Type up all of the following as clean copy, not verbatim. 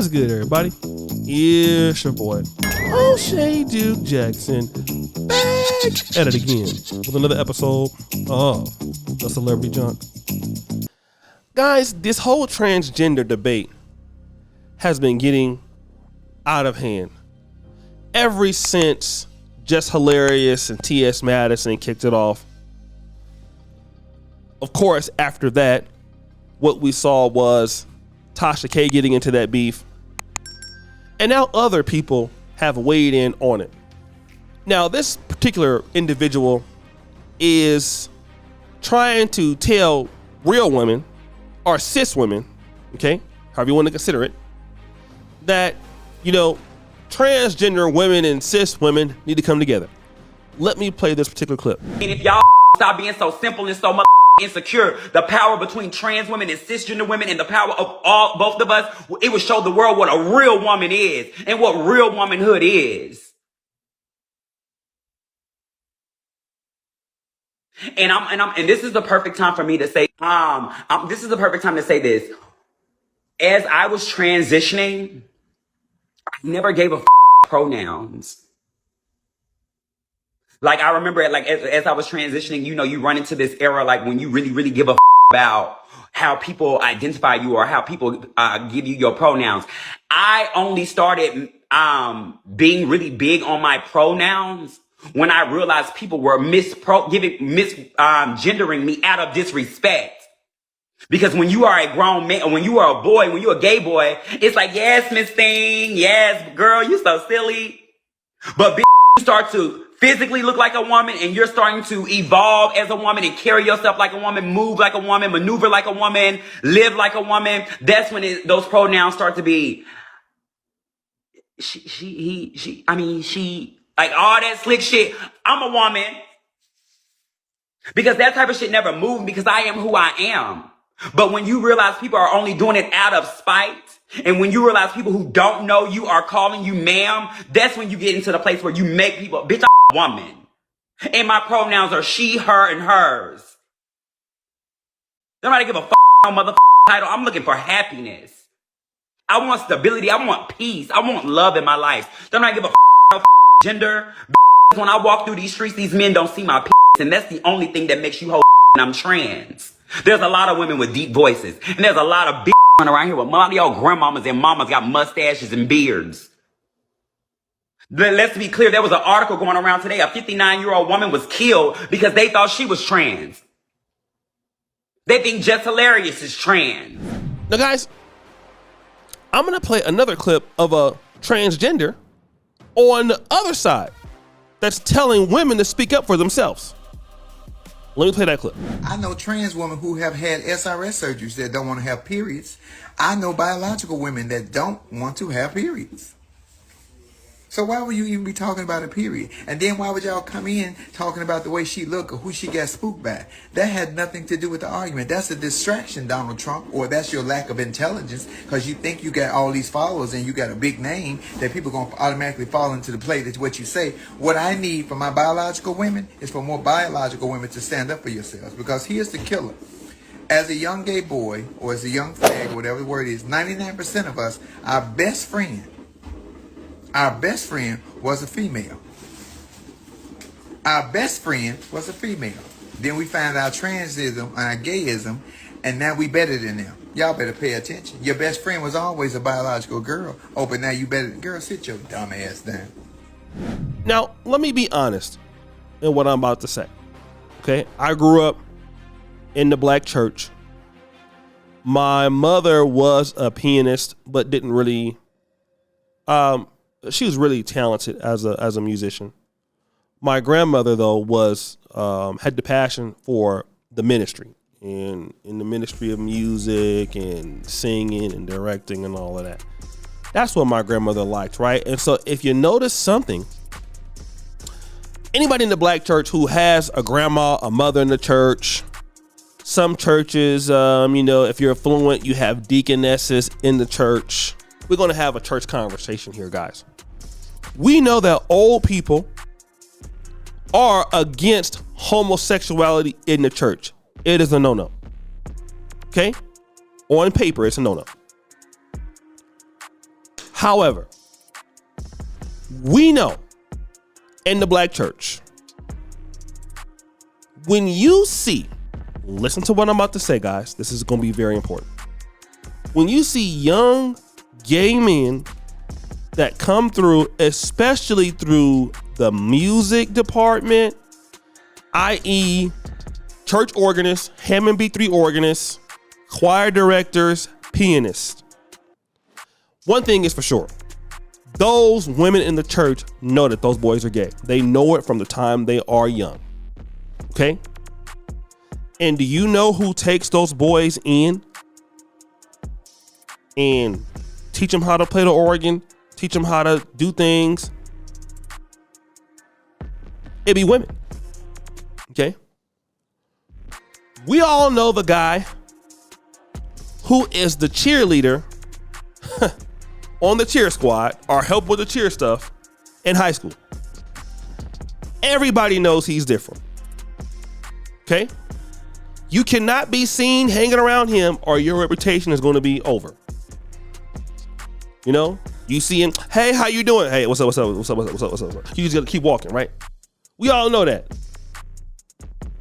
What's good, everybody? It's your boy, O'Shea Duke Jackson, back at it again with another episode of The Celebrity Junk. Guys, this whole transgender debate has been getting out of hand ever since Just Hilarious and T.S. Madison kicked it off. Of course, after that, what we saw was Tasha K getting into that beef. And now other people have weighed in on it. Now, this particular individual is trying to tell real women, or cis women, okay, however you want to consider it, that, you know, transgender women and cis women need to come together. Let me play this particular clip. And if y'all stop being so simple and so much insecure, the power between trans women and cisgender women and the power of both of us, it would show the world what a real woman is and what real womanhood is. And this is the perfect time for me to say, this is the perfect time to say this. As I was transitioning, I never gave a pronouns. Like, I remember, like, as I was transitioning, you know, you run into this era, like, when you really, really give a about how people identify you or how people give you your pronouns. I only started being really big on my pronouns when I realized people were misgendering me out of disrespect. Because when you are a grown man, or when you are a boy, when you're a gay boy, it's like, yes, Miss Thing, yes, girl, you so silly. But you start to physically look like a woman and you're starting to evolve as a woman and carry yourself like a woman, move like a woman, maneuver like a woman, live like a woman. That's when those pronouns start to be she, like all that slick shit. I'm a woman. Because that type of shit never moved because I am who I am. But when you realize people are only doing it out of spite, and when you realize people who don't know you are calling you ma'am, that's when you get into the place where you make people, bitch, I'm a woman. And my pronouns are she, her, and hers. Nobody give a no motherfucking title. I'm looking for happiness. I want stability. I want peace. I want love in my life. Nobody give a no gender. When I walk through these streets, these men don't see my penis, and that's the only thing that makes you whole and I'm trans. There's a lot of women with deep voices, and there's a lot of running around here with a lot of y'all grandmamas and mamas got mustaches and beards. Let's be clear, there was an article going around today. A 59-year-old woman was killed because they thought she was trans. They think Just Hilarious is trans. Now, guys, I'm going to play another clip of a transgender on the other side that's telling women to speak up for themselves. Let me play that clip. I know trans women who have had SRS surgeries that don't want to have periods. I know biological women that don't want to have periods. So why would you even be talking about a period? And then why would y'all come in talking about the way she looked or who she got spooked by? That had nothing to do with the argument. That's a distraction, Donald Trump, or that's your lack of intelligence because you think you got all these followers and you got a big name that people are going to automatically fall into the play. That's what you say. What I need for my biological women is for more biological women to stand up for yourselves, because here's the killer. As a young gay boy or as a young fag, whatever the word is, 99% of us, our best friend was a female. Our best friend was a female. Then we found our transism and our gayism, and now we better than them. Y'all better pay attention. Your best friend was always a biological girl. Oh, but now you better. Girl, sit your dumb ass down. Now, let me be honest in what I'm about to say. Okay, I grew up in the black church. My mother was a pianist, but didn't really. She was really talented as a musician. My grandmother, though, was had the passion for the ministry and in the ministry of music and singing and directing and all of that. That's what my grandmother liked, right? And so if you notice something, anybody in the black church who has a grandma, a mother in the church, some churches, you know, if you're affluent, you have deaconesses in the church. We're going to have a church conversation here, guys. We know that old people are against homosexuality in the church. It is a no-no. Okay? On paper, it's a no-no. However, we know in the black church, when you see, listen to what I'm about to say, guys. This is going to be very important. When you see young gay men that come through, especially through the music department, i.e. church organists, Hammond B3 organists, choir directors, pianists. One thing is for sure. Those women in the church know that those boys are gay. They know it from the time they are young. Okay? And do you know who takes those boys in and teach them how to play the organ, teach them how to do things? It be women. Okay? We all know the guy who is the cheerleader on the cheer squad or help with the cheer stuff in high school. Everybody knows he's different. Okay? You cannot be seen hanging around him or your reputation is going to be over. You know? You see him, hey, how you doing? Hey, what's up? You just got to keep walking, right? We all know that.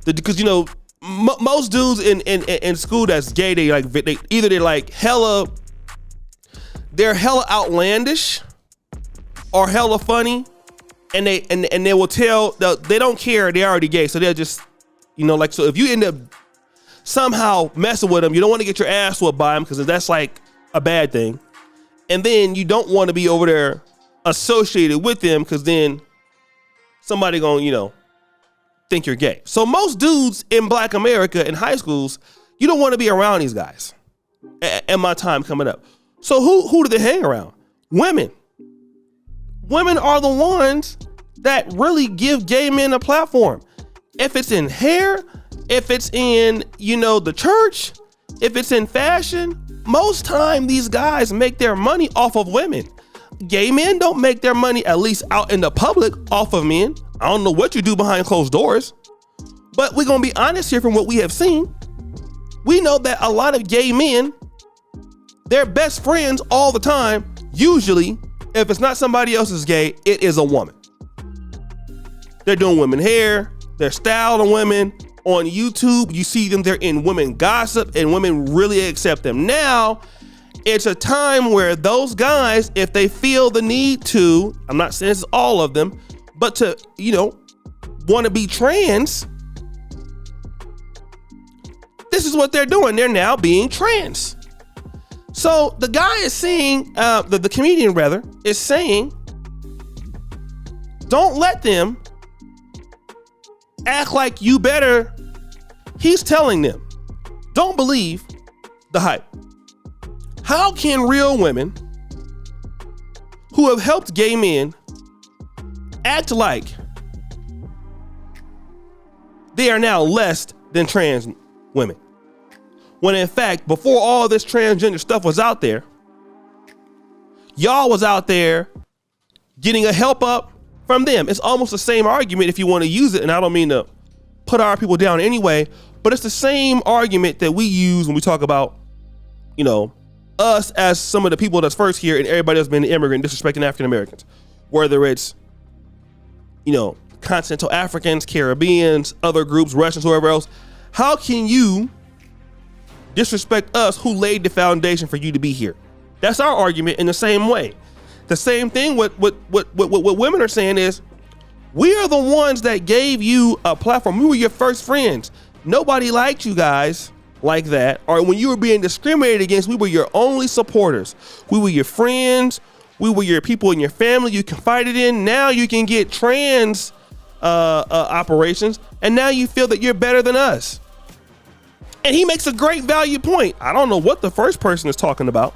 Because, you know, most dudes in school that's gay, they're hella outlandish or hella funny, and they will tell, they don't care, they're already gay, so they'll just, you know, like, so if you end up somehow messing with them, you don't want to get your ass whooped by them because that's like a bad thing, and then you don't want to be over there associated with them because then somebody gonna, you know, think you're gay. So most dudes in Black America in high schools, you don't want to be around these guys at my time coming up. So who do they hang around? Women. Women are the ones that really give gay men a platform. If it's in hair, if it's in, you know, the church, if it's in fashion, most time these guys make their money off of women. Gay men don't make their money, at least out in the public, off of men. I don't know what you do behind closed doors, but we're going to be honest here from what we have seen. We know that a lot of gay men, their best friends all the time, usually, if it's not somebody else's gay, it is a woman. They're doing women hair, they're styling women. On YouTube, you see them, they're in women gossip, and women really accept them. Now, it's a time where those guys, if they feel the need to, I'm not saying it's all of them, but to, you know, want to be trans, this is what they're doing. They're now being trans. So the guy is saying, the comedian rather, is saying, don't let them act like you better. He's telling them, don't believe the hype. How can real women who have helped gay men act like they are now less than trans women, when in fact, before all this transgender stuff was out there, y'all was out there getting a help up from them? It's almost the same argument if you want to use it, and I don't mean to put our people down anyway, but it's the same argument that we use when we talk about, you know, us as some of the people that's first here and everybody else being an immigrant disrespecting African Americans, whether it's, you know, continental Africans, Caribbeans, other groups, Russians, whoever else. How can you disrespect us who laid the foundation for you to be here? That's our argument in the same way. The same thing what women are saying is, we are the ones that gave you a platform. We were your first friends. Nobody liked you guys like that. Or when you were being discriminated against, we were your only supporters. We were your friends. We were your people in your family you confided in. Now you can get trans operations, and now you feel that you're better than us. And he makes a great value point. I don't know what the first person is talking about.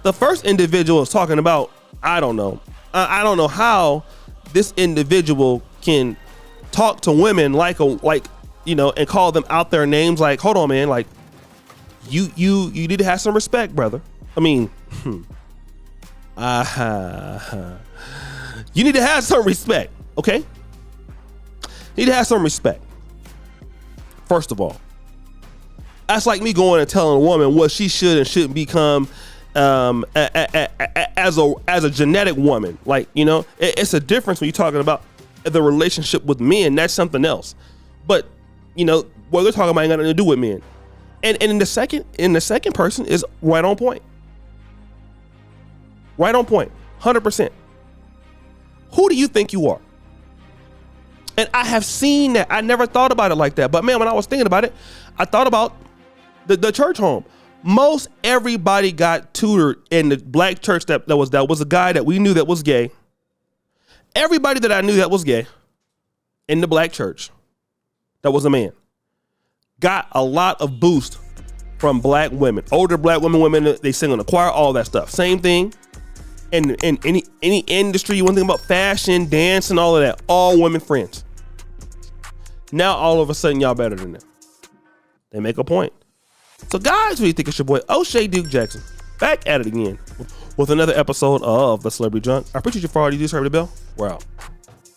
The first individual is talking about, I don't know. I don't know how this individual can talk to women like you know, and call them out their names. Like, hold on, man. Like, you need to have some respect, brother. I mean, you need to have some respect, okay? You need to have some respect. First of all, that's like me going and telling a woman what she should and shouldn't become as a genetic woman. Like, you know, it's a difference when you're talking about the relationship with men. That's something else. But, you know, what they're talking about ain't got nothing to do with men. And in the second person is right on point. Right on point. 100%. Who do you think you are? And I have seen that. I never thought about it like that. But man, when I was thinking about it, I thought about the church home. Most everybody got tutored in the black church that was a guy that we knew that was gay. Everybody that I knew that was gay in the black church that was a man got a lot of boost from black women, older black women, they sing on the choir, all that stuff. Same thing. In any industry, you want to think about fashion, dance, and all of that, all women friends. Now all of a sudden y'all better than them. They make a point. So guys, what do you think? It's your boy O'Shea Duke Jackson back at it again with another episode of The Celebrity Junk. I appreciate you for all you do. Herbie the Bell. We're out.